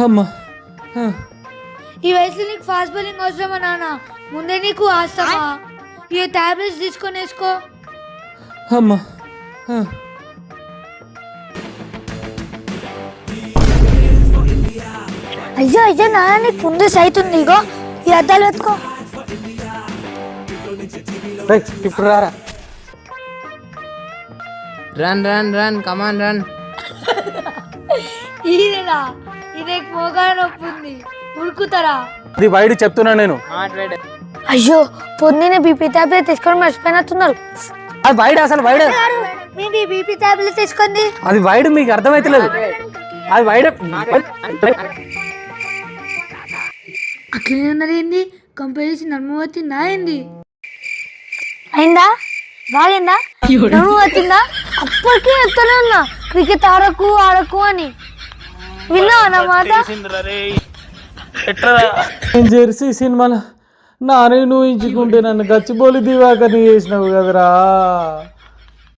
అమ్మా ఈ వయసులో నీకు ఫాస్ట్ బౌలింగ్ అవసరమా నాన్న? ముందే నీకు ఆస్తమా? ఈ టాబ్లెట్స్ తీసుకొని వేసుకో. అమ్మా అయ్యో అయ్యో నాన్న, నీకు ముందే సైట్ ఉంది. ఇగో ఈ అద్దాలు ఎత్తుకో. ఇప్పుడు రారా. రన్ కమాన్ రన్. ఈయనలా ఈయనకి మోగా నొప్పి ఉంది, ఉరుకుతారా? అది వైడ్ చెప్తున్నా నేను. అయ్యో పొద్దున్నే బీపీ టాబ్లెట్ తీసుకొని మర్చిపోయినట్టున్నారు. అది వైడ్, అసలు వైడ్. మీరు ఈ బీపీ టాబ్లెట్ తీసుకుంది అది వైడ్, మీకు అర్థమైతలేదు. అది వైడ్. అట్లనే ఉన్నది ఏంది? కంపెనీ నడుము వచ్చిందా ఏంది? అయిందా? బాగైందా? నడుము వచ్చిందా? అప్పటికే చెప్తానే ఉన్నా క్రికెట్ ఆడకు ఆడకు అని. విన్నావా నా మాట? జెర్సీ సినిమాలో నానే నువ్వు ఇంచుకుంటే నన్ను గచ్చిబోలి దివాకని చేసినావు కదరా.